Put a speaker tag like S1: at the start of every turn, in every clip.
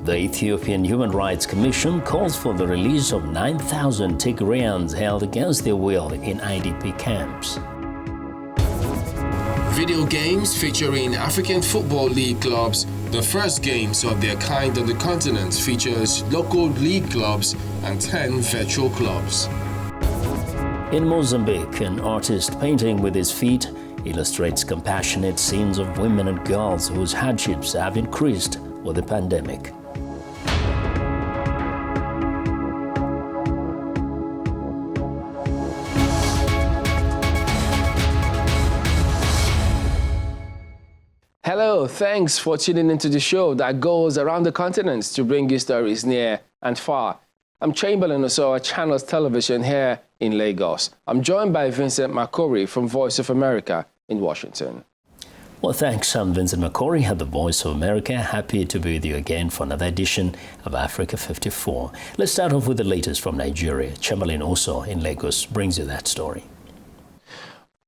S1: The Ethiopian Human Rights Commission calls for the release of 9,000 Tigrayans held against their will in IDP camps.
S2: Video games featuring African Football League clubs. The first games of their kind on the continent features local league clubs and 10 virtual clubs.
S1: In Mozambique, an artist painting with his feet illustrates compassionate scenes of women and girls whose hardships have increased with the pandemic.
S3: Hello, thanks for tuning into the show that goes around the continent to bring you stories near and far. I'm Chamberlain Osoa, Channels Television here in Lagos. I'm joined by Vincent Makori from Voice of America in Washington.
S1: Well, thanks. I'm Vincent Makori at the Voice of America. Happy to be with you again for another edition of Africa 54. Let's start off with the latest from Nigeria. Chamberlain Osoa in Lagos brings you that story.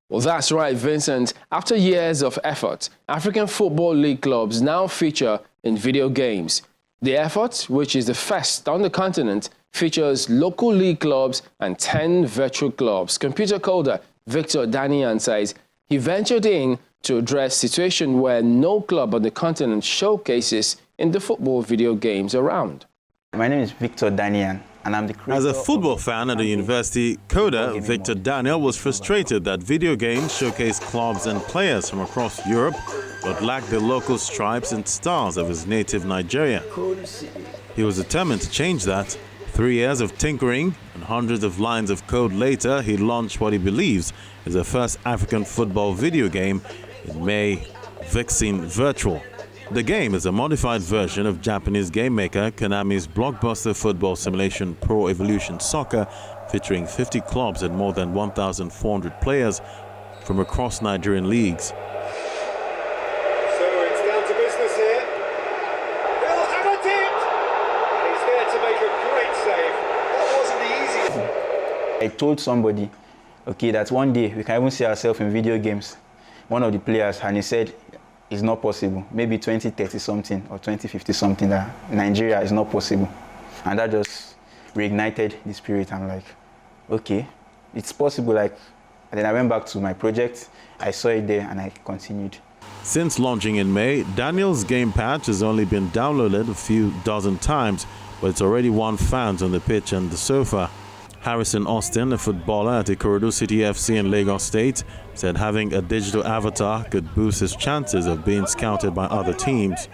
S3: Well, that's right, Vincent. After years of effort, African Football League clubs now feature in video games. The effort, which is the first on the continent, features local league clubs and 10 virtual clubs. Computer coder Victor Danian says he ventured in to address a situation where no club on the continent showcases in the football video games around.
S4: My name is Victor Danian, and I'm the creator.
S5: As a football fan at the university, coder Victor Daniel was frustrated that video games showcase clubs and players from across Europe but lack the local stripes and stars of his native Nigeria. He was determined to change that. 3 years of tinkering and hundreds of lines of code later, he launched what he believes is the first African football video game in May, Vixen Virtual. The game is a modified version of Japanese game maker Konami's blockbuster football simulation Pro Evolution Soccer, featuring 50 clubs and more than 1,400 players from across Nigerian leagues.
S6: So it's down to business here. He'll hammer it! And he's there to make a great save. That wasn't the easiest.
S4: I told somebody, okay, that one day we can even see ourselves in video games. One of the players, and he said, it's not possible. Maybe 2030 something or 2050 something, that Nigeria is not possible. And that just reignited the spirit. I'm like, okay, it's possible. And then I went back to my project, I saw it there, and I continued.
S5: Since launching in May, Daniel's game patch has only been downloaded a few dozen times, but it's already won fans on the pitch and the sofa. Harrison Austin, a footballer at Ikorodu City FC in Lagos State, said having a digital avatar could boost his chances of being scouted by other teams.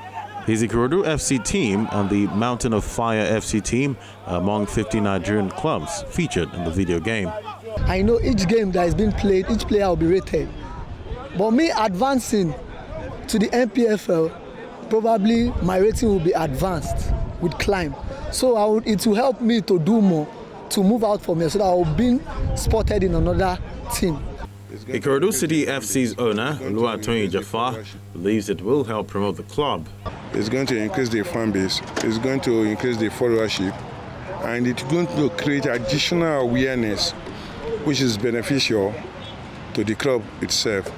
S5: His Ikorodu FC team and the Mountain of Fire FC team are among 50 Nigerian clubs featured in the video game.
S7: I know each game that is being played, each player will be rated. But me advancing to the MPFL, probably my rating will be advanced with climb. So it will help me to do more, to move out from here, so that I will be spotted in another team.
S5: Ikorodu City FC's owner, Oluwatoyin Jafar, believes it will help promote the club.
S8: It's going to increase the fan base, it's going to increase the followership, and it's going to create additional awareness, which is beneficial to the club itself.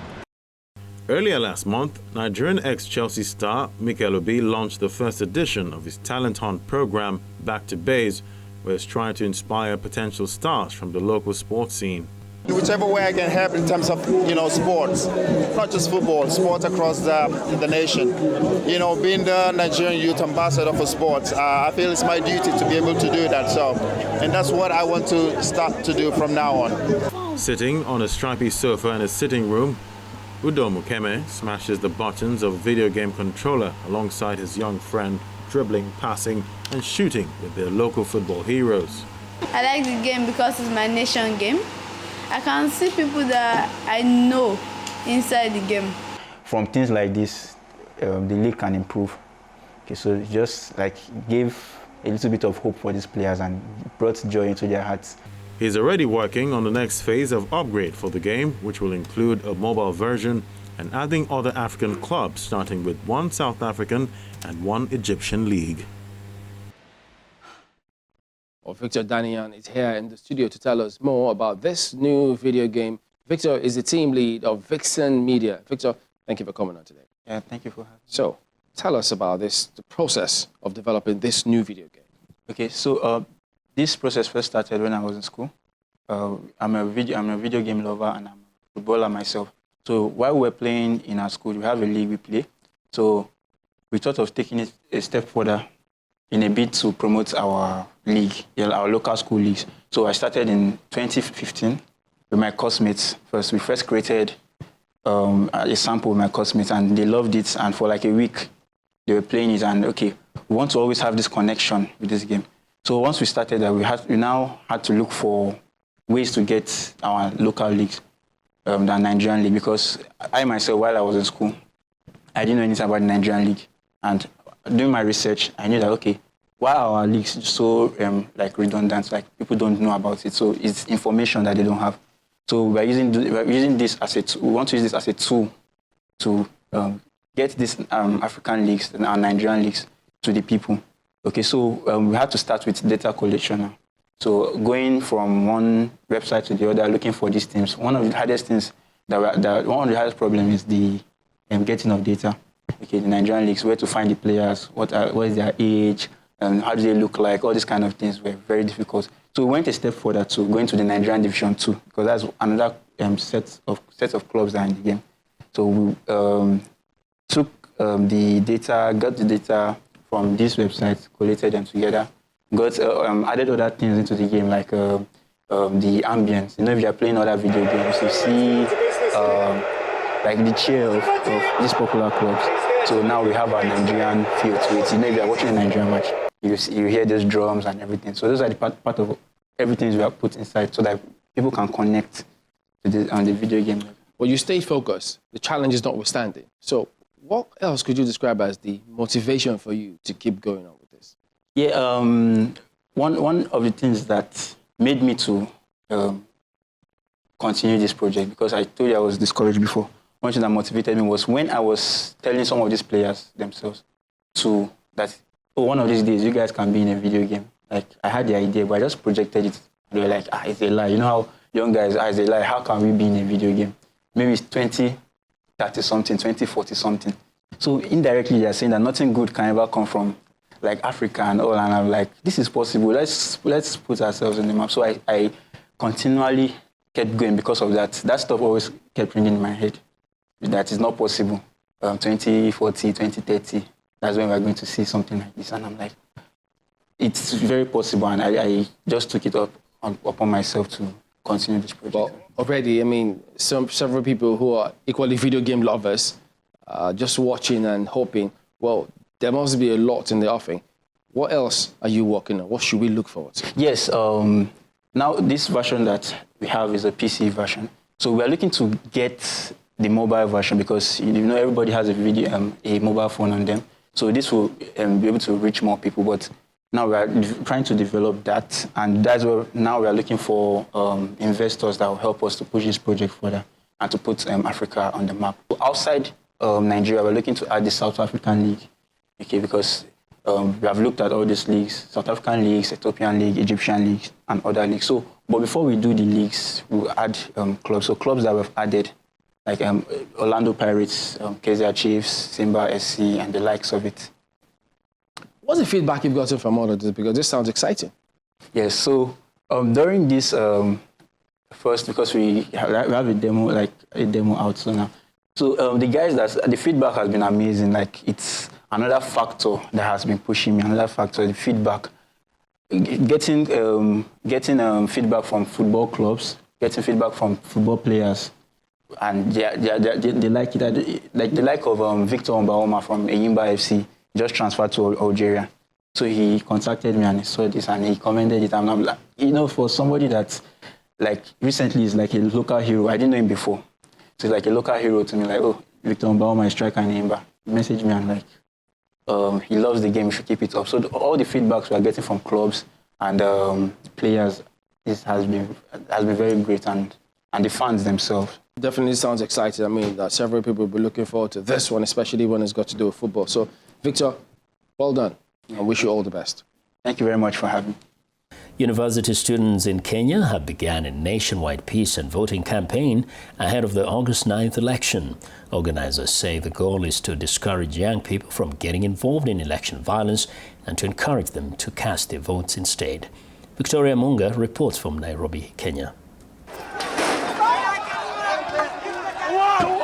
S5: Earlier last month, Nigerian ex-Chelsea star Mikel Obi launched the first edition of his talent hunt program, Back to Base, where he's trying to inspire potential stars from the local sports scene.
S9: Whichever way I can help in terms of, sports, not just football, sports across the nation. Being the Nigerian youth ambassador for sports, I feel it's my duty to be able to do that. And that's what I want to start to do from now on.
S5: Sitting on a stripy sofa in his sitting room, Udo Mukeme smashes the buttons of a video game controller alongside his young friend, dribbling, passing, and shooting with their local football heroes.
S10: I like the game because it's my nation game. I can see people that I know inside the game.
S4: From things like this, the league can improve. Okay, so it just gave a little bit of hope for these players and brought joy into their hearts.
S5: He's already working on the next phase of upgrade for the game, which will include a mobile version and adding other African clubs, starting with one South African and one Egyptian league.
S3: Well, Victor Danian is here in the studio to tell us more about this new video game. Victor is the team lead of Vixen Media. Victor, thank you for coming on today.
S4: Yeah, thank you for having me.
S3: So,
S2: tell us about the process of developing this new video game.
S4: Okay, so this process first started when I was in school. I'm a video game lover and I'm a footballer myself. So while we were playing in our school, we have a league we play. So we thought of taking it a step further in a bid to promote our league, our local school leagues. So I started in 2015 with my classmates first. We first created a sample with my classmates and they loved it. And for like a week, they were playing it and okay, we want to always have this connection with this game. So once we started that, we now had to look for ways to get our local leagues, the Nigerian league, because I myself, while I was in school, I didn't know anything about the Nigerian league. And doing my research, I knew that, okay, why are our leagues so like redundant, like people don't know about it, so it's information that they don't have. So we're using this as a tool. We want to use this as a tool to get these African leagues and our Nigerian leagues to the people. Okay, so we had to start with data collection now. So going from one website to the other, looking for these teams. One of the hardest things one of the hardest problems is the getting of data. Okay, the Nigerian leagues, where to find the players, what is their age, how do they look like, all these kind of things were very difficult. So we went a step further to going to the Nigerian Division 2, because that's another set of clubs that are in the game. So we took the data, got the data from these websites, collated them together, got added other things into the game, like the ambience. You know, if you're playing other video games, you see like the cheer of these popular clubs. So now we have our Nigerian feel to it. You know, if you're watching a Nigerian match, you hear those drums and everything. So those are the part of everything we have put inside so that people can connect to the video game.
S2: Well, you stay focused, the challenge is notwithstanding. So what else could you describe as the motivation for you to keep going on with this?
S4: Yeah, one of the things that made me to continue this project, because I told you I was discouraged before, one thing that motivated me was when I was telling some of these players themselves that, oh, one of these days you guys can be in a video game. Like, I had the idea, but I just projected it. They were like, it's a lie. You know how young guys, it's a lie. How can we be in a video game? Maybe it's 20, 30 something, 20, 40 something. So indirectly, they're saying that nothing good can ever come from like Africa and all. And I'm like, this is possible. Let's put ourselves in the map. So I continually kept going because of that. That stuff always kept ringing in my head. That is not possible. 2040, 2030, that's when we're going to see something like this. And I'm like, it's very possible. And I just took it upon myself to continue this project.
S2: Well, already, I mean, several people who are equally video game lovers, just watching and hoping, well, there must be a lot in the offing. What else are you working on? What should we look forward to?
S4: Yes, now this version that we have is a PC version. So we're looking to get the mobile version because, you know, everybody has a mobile phone on them. So this will be able to reach more people. But now we are trying to develop that. And that's where now we are looking for investors that will help us to push this project further and to put Africa on the map. Outside Nigeria, we're looking to add the South African League. Okay, because we have looked at all these leagues, South African leagues, Ethiopian league, Egyptian leagues, and other leagues. So, but before we do the leagues, we'll add clubs. So clubs that we've added, like Orlando Pirates, KZR Chiefs, Simba SC, and the likes of it.
S2: What's the feedback you've gotten from all of this? Because this sounds exciting.
S4: Yes, so during this first, because we have a demo out so now. So the guys, the feedback has been amazing. Like, it's another factor that has been pushing me, another factor, the feedback. Getting feedback from football clubs, getting feedback from football players, and they like it. Like the like of Victor Mbaoma from Eyimba FC, just transferred to Algeria. So he contacted me and he saw this and he commended it. And I'm like, you know, for somebody that like recently is like a local hero, I didn't know him before. So he's like a local hero to me, like, oh, Victor Mbaoma is striker in Eyimba. He messaged me and like, he loves the game, we should keep it up. So all the feedbacks we are getting from clubs and players has been very great, and the fans themselves.
S2: Definitely sounds exciting. I mean, several people will be looking forward to this one, especially when it's got to do with football. So, Victor, well done. I wish you all the best.
S4: Thank you very much for having me.
S1: University students in Kenya have begun a nationwide peace and voting campaign ahead of the August 9th election. Organizers say the goal is to discourage young people from getting involved in election violence and to encourage them to cast their votes instead. Victoria Munga reports from Nairobi, Kenya.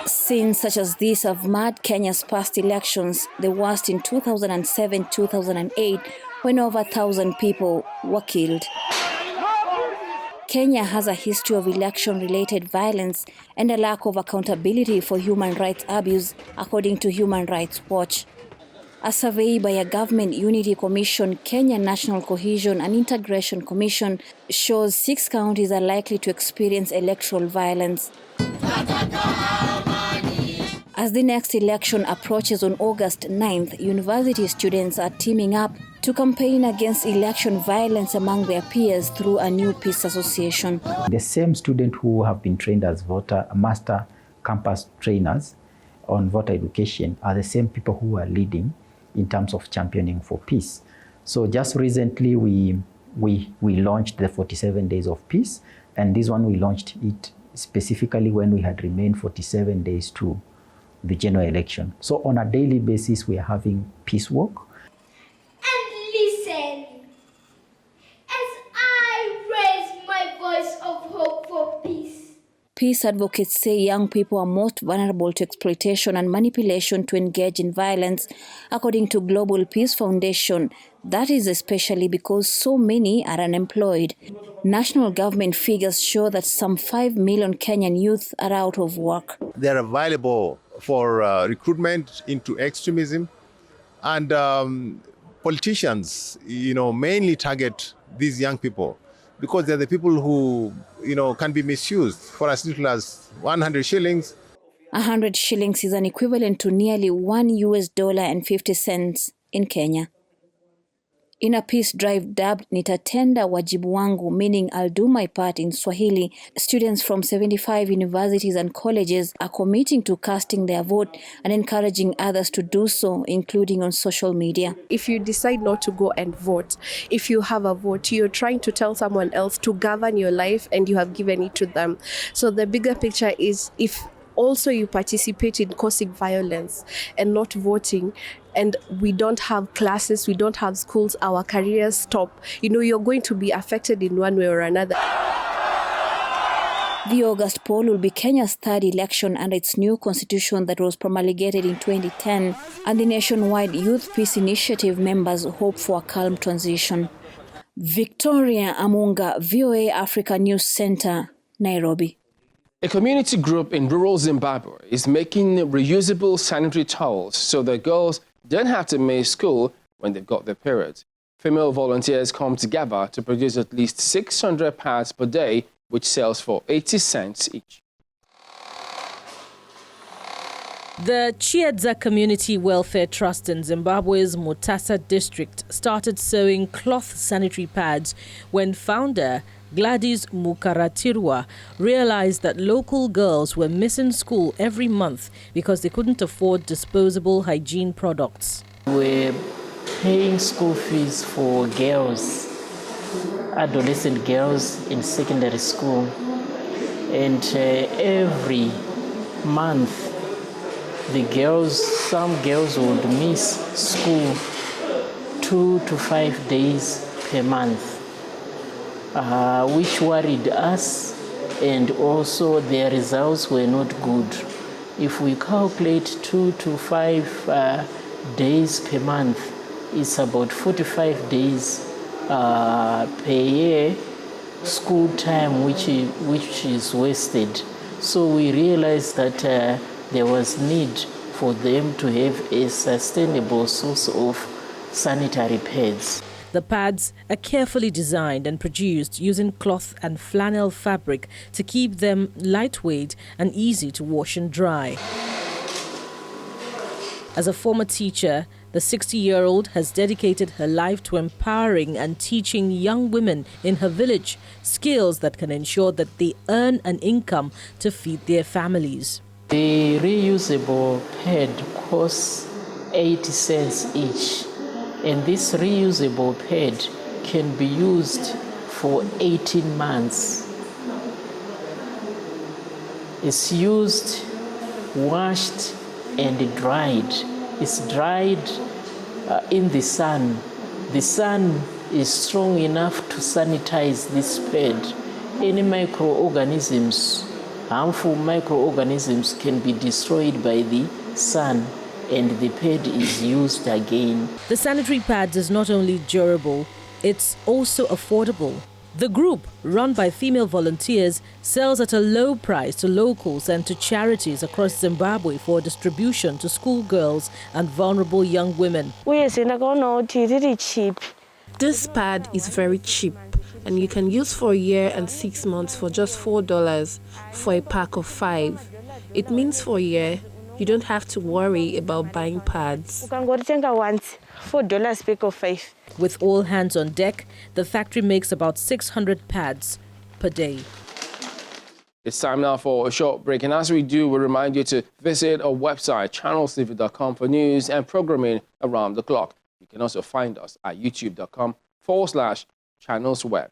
S11: Scenes such as these have marred Kenya's past elections, the worst in 2007-2008, when over 1,000 people were killed. Kenya has a history of election-related violence and a lack of accountability for human rights abuse, according to Human Rights Watch. A survey by a Government Unity Commission, Kenya National Cohesion and Integration Commission, shows 6 counties are likely to experience electoral violence. As the next election approaches on August 9th, university students are teaming up to campaign against election violence among their peers through a new peace association.
S12: The same students who have been trained as master campus trainers on voter education are the same people who are leading in terms of championing for peace. So just recently we launched the 47 days of peace, and this one we launched it specifically when we had remained 47 days to the general election. So on a daily basis, we are having peace walk.
S13: And listen, as I raise my voice of hope for peace.
S11: Peace advocates say young people are most vulnerable to exploitation and manipulation to engage in violence, according to Global Peace Foundation. That is especially because so many are unemployed. National government figures show that some 5 million Kenyan youth are out of work.
S14: They are available for recruitment into extremism, and politicians, mainly target these young people because they're the people who, can be misused for as little as 100 shillings.
S11: 100 shillings is an equivalent to nearly $1.50 in Kenya. In a peace drive dubbed Nitatenda Wajibu Wangu, meaning I'll do my part in Swahili, students from 75 universities and colleges are committing to casting their vote and encouraging others to do so, including on social media.
S15: If you decide not to go and vote, if you have a vote, you're trying to tell someone else to govern your life and you have given it to them. So the bigger picture is if also you participate in causing violence and not voting, and we don't have classes, we don't have schools, our careers stop, you're going to be affected in one way or another.
S11: The August poll will be Kenya's third election under its new constitution that was promulgated in 2010, and the nationwide Youth Peace Initiative members hope for a calm transition. Victoria Amunga, VOA Africa News Center, Nairobi.
S3: A community group in rural Zimbabwe is making reusable sanitary towels so that girls don't have to miss school when they've got their period. Female volunteers come together to produce at least 600 pads per day, which sells for 80 cents each.
S16: The Chiedza Community Welfare Trust in Zimbabwe's Mutasa district started sewing cloth sanitary pads when founder Gladys Mukaratirwa realized that local girls were missing school every month because they couldn't afford disposable hygiene products.
S17: We're paying school fees for girls, adolescent girls in secondary school, and every month some girls would miss school 2 to 5 days per month. Which worried us, and also their results were not good. If we calculate 2 to 5 days per month, it's about 45 days per year school time which is wasted. So we realized that there was need for them to have a sustainable source of sanitary pads.
S16: The pads are carefully designed and produced using cloth and flannel fabric to keep them lightweight and easy to wash and dry. As a former teacher, the 60-year-old has dedicated her life to empowering and teaching young women in her village skills that can ensure that they earn an income to feed their families.
S17: The reusable pad costs 80 cents each. And this reusable pad can be used for 18 months. It's used, washed, and dried. It's dried in the sun. The sun is strong enough to sanitize this pad. Any microorganisms, harmful microorganisms, can be destroyed by the sun, and the pad is used again.
S16: The sanitary pad is not only durable, it's also affordable. The group, run by female volunteers, sells at a low price to locals and to charities across Zimbabwe for distribution to schoolgirls and vulnerable young women.
S15: This pad is very cheap, and you can use for a year and 6 months for just $4 for a pack of 5. It means for a year, you don't have to worry about buying pads.
S16: $4 pack of 5. With all hands on deck, the factory makes about 600 pads per day.
S3: It's time now for a short break, and as we do, we remind you to visit our website, channelstv.com, for news and programming around the clock. You can also find us at youtube.com/channelsweb.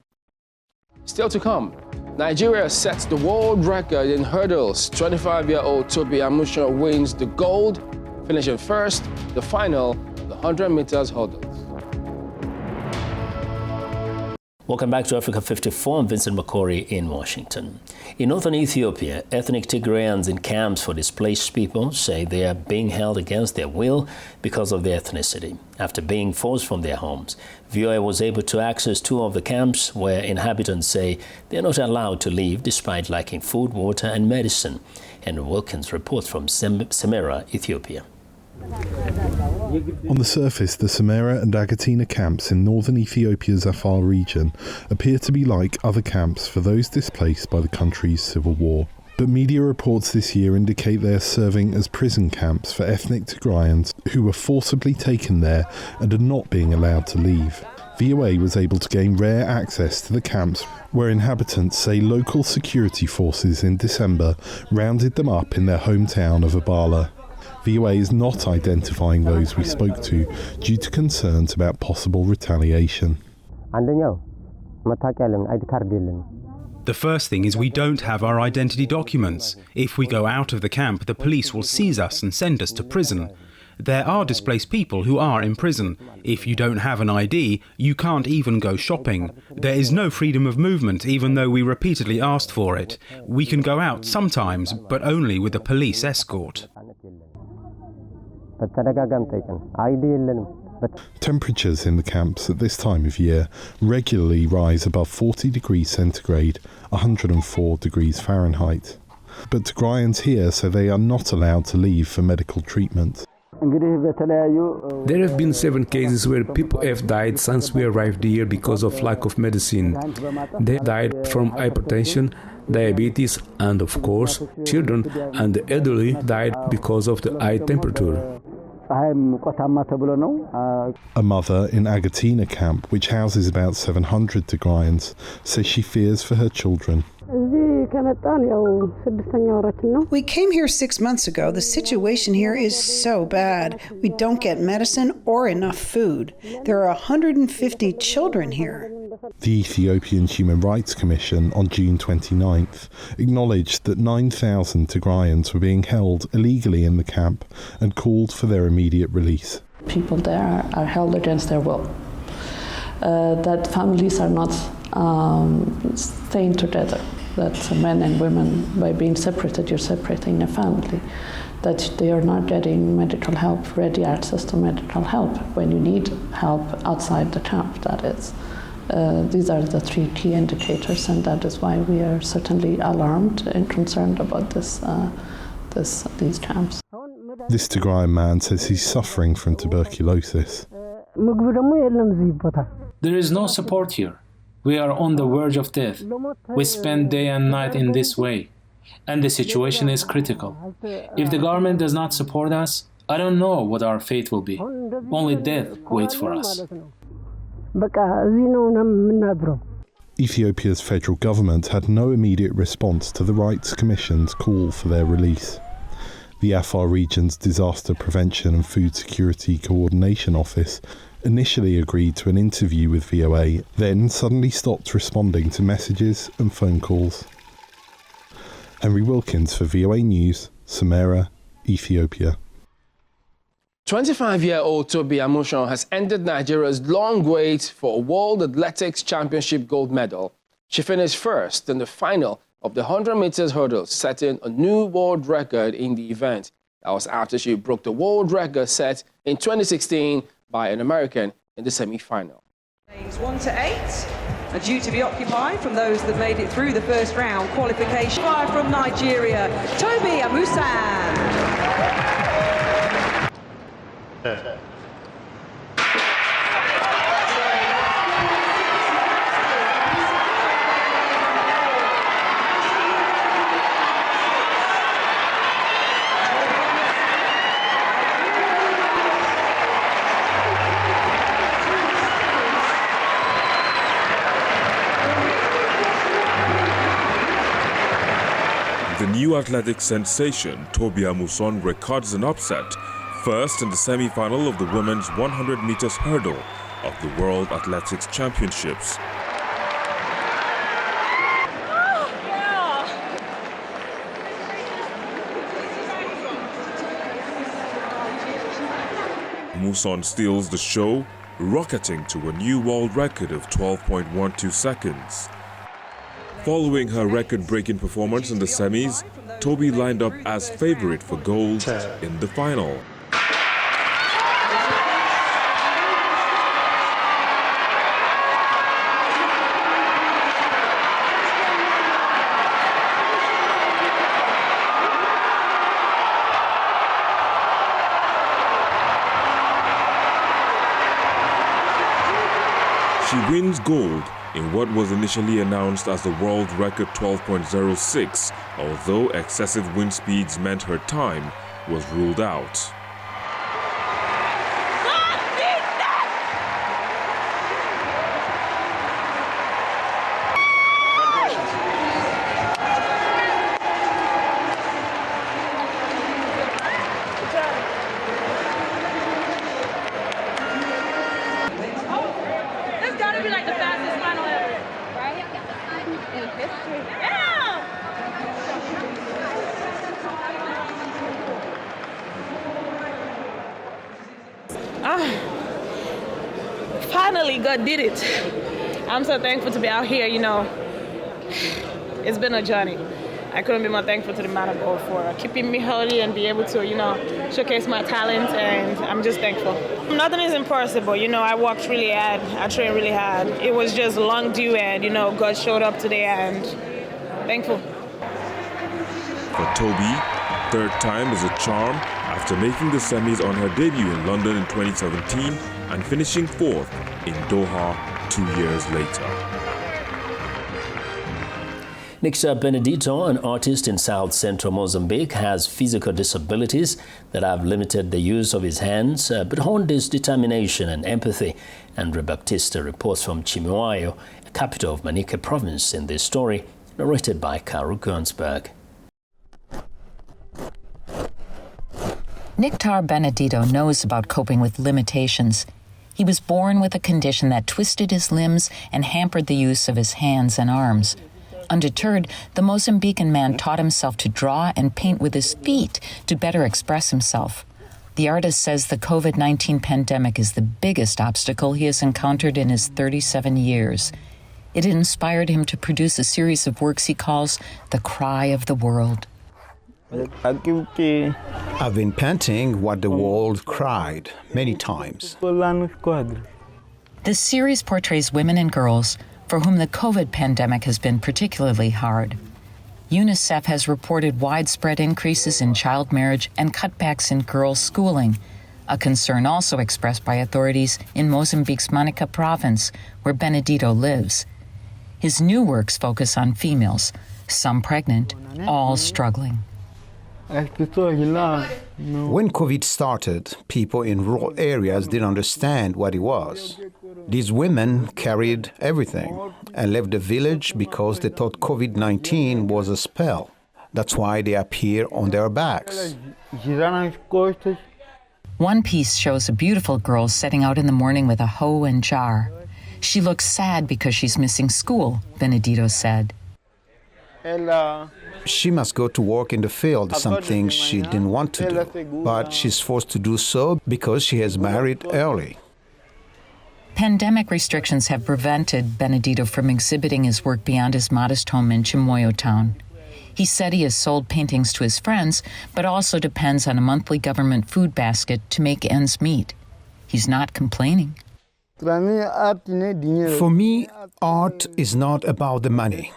S3: Still to come, Nigeria sets the world record in hurdles. 25-year-old Tobi Amusha wins the gold, finishing first, the final, the 100 meters hurdles.
S1: Welcome back to Africa 54. I'm Vincent Makori in Washington. In northern Ethiopia, ethnic Tigrayans in camps for displaced people say they are being held against their will because of their ethnicity. After being forced from their homes, VOA was able to access 2 of the camps where inhabitants say they are not allowed to leave despite lacking food, water and medicine. And Wilkins reports from Semera, Ethiopia.
S18: On the surface, the Semera and Agatina camps in northern Ethiopia's Afar region appear to be like other camps for those displaced by the country's civil war. But media reports this year indicate they are serving as prison camps for ethnic Tigrayans who were forcibly taken there and are not being allowed to leave. VOA was able to gain rare access to the camps where inhabitants say local security forces in December rounded them up in their hometown of Abala. VOA is not identifying those we spoke to due to concerns about possible retaliation.
S19: The first thing is we don't have our identity documents. If we go out of the camp, the police will seize us and send us to prison. There are displaced people who are in prison. If you don't have an ID, you can't even go shopping. There is no freedom of movement, even though we repeatedly asked for it. We can go out sometimes, but only with a police escort.
S18: Temperatures in the camps at this time of year regularly rise above 40 degrees centigrade, 104 degrees Fahrenheit. But Tigrayans here say they are not allowed to leave for medical treatment.
S20: There have been 7 cases where people have died since we arrived here because of lack of medicine. They died from hypertension, diabetes, and of course, children and the elderly died because of the high temperature.
S18: A mother in Agatina camp, which houses about 700 Tigrayans, says she fears for her children.
S21: We came here 6 months ago. The situation here is so bad. We don't get medicine or enough food. There are 150 children here.
S18: The Ethiopian Human Rights Commission on June 29th acknowledged that 9,000 Tigrayans were being held illegally in the camp and called for their immediate release.
S22: People there are held against their will. That families are not staying together. That men and women, by being separated, you're separating a family. That they are not getting medical help, ready access to medical help when you need help outside the camp, that is. These are the 3 key indicators, and that is why we are certainly alarmed and concerned about these camps.
S18: This Tigrayan man says he's suffering from tuberculosis.
S23: There is no support here. We are on the verge of death. We spend day and night in this way, and the situation is critical. If the government does not support us, I don't know what our fate will be. Only death waits for us.
S18: Ethiopia's federal government had no immediate response to the Rights Commission's call for their release. The Afar region's Disaster Prevention and Food Security Coordination Office initially agreed to an interview with VOA, then suddenly stopped responding to messages and phone calls. Henry Wilkins for VOA News, Samara, Ethiopia.
S3: 25-year-old Tobi Amusan has ended Nigeria's long wait for a World Athletics Championship gold medal. She finished first in the final of the 100 meters hurdle, setting a new world record in the event. That was after she broke the world record set in 2016 by an American in the semi-final.
S6: Games 1 to 8 are due to be occupied from those that made it through the first round qualification. Fire from Nigeria, Tobi Amusan.
S7: The new athletic sensation, Tobi Amusan, records an upset, first in the semi-final of the women's 100 meters hurdle of the World Athletics Championships. Amusan steals the show, rocketing to a new world record of 12.12 seconds. Following her record-breaking performance in the semis, Tobi lined up as favorite for gold in the final. She wins gold in what was initially announced as the world record 12.06, although excessive wind speeds meant her time was ruled out.
S8: Finally, God did it. I'm so thankful to be out here, you know. It's been a journey. I couldn't be more thankful to the man of God for keeping me healthy and be able to, you know, showcase my talent, and I'm just thankful. Nothing is impossible, you know. I worked really hard, I trained really hard. It was just long due, and, you know, God showed up today, and thankful.
S7: For Tobi, third time is a charm after making the semis on her debut in London in 2017 and finishing fourth in Doha 2 years later.
S1: Nixar Benedito, an artist in south-central Mozambique, has physical disabilities that have limited the use of his hands, but honed his determination and empathy. Andre Baptista reports from Chimiwayo, capital of Manica province, in this story, narrated by Karl Gunsberg.
S24: Nictar Benedito knows about coping with limitations. He was born with a condition that twisted his limbs and hampered the use of his hands and arms. Undeterred, the Mozambican man taught himself to draw and paint with his feet to better express himself. The artist says the COVID-19 pandemic is the biggest obstacle he has encountered in his 37 years. It inspired him to produce a series of works he calls The Cry of the World.
S25: I've been painting what the world cried many times.
S24: This series portrays women and girls for whom the COVID pandemic has been particularly hard. UNICEF has reported widespread increases in child marriage and cutbacks in girls' schooling, a concern also expressed by authorities in Mozambique's Manica province, where Benedito lives. His new works focus on females, some pregnant, all struggling.
S25: When COVID started, people in rural areas didn't understand what it was. These women carried everything and left the village because they thought COVID-19 was a spell. That's why they appear on their backs.
S24: One piece shows a beautiful girl setting out in the morning with a hoe and jar. She looks sad because she's missing school, Benedito said.
S25: She must go to work in the field, something she didn't want to do, but she's forced to do so because she has married early.
S24: Pandemic restrictions have prevented Benedito from exhibiting his work beyond his modest home in Chimoio town. He said he has sold paintings to his friends, but also depends on a monthly government food basket to make ends meet. He's not complaining.
S25: For me, art is not about the money.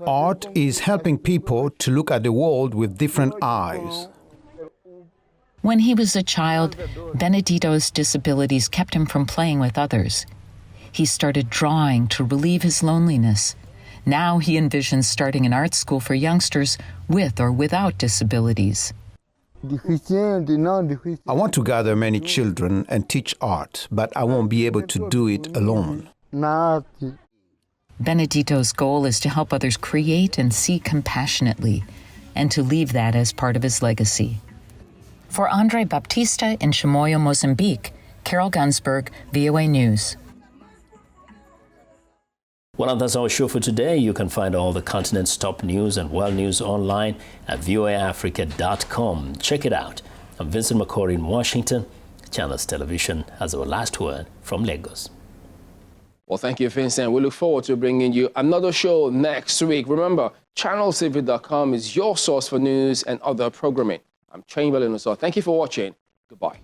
S25: Art is helping people to look at the world with different eyes.
S24: When he was a child, Benedito's disabilities kept him from playing with others. He started drawing to relieve his loneliness. Now he envisions starting an art school for youngsters with or without disabilities.
S25: I want to gather many children and teach art, but I won't be able to do it alone.
S24: Benedito's goal is to help others create and see compassionately, and to leave that as part of his legacy. For Andre Baptista in Chimoio, Mozambique, Carol Gunsberg, VOA News.
S1: Well, that's our show for today. You can find all the continent's top news and world news online at voaafrica.com. Check it out. I'm Vincent McCory in Washington. Channels Television has our last word from Lagos.
S3: Well, thank you, Vincent. We look forward to bringing you another show next week. Remember, channeltv.com is your source for news and other programming. I'm Chamberlain Uso. Thank you for watching. Goodbye.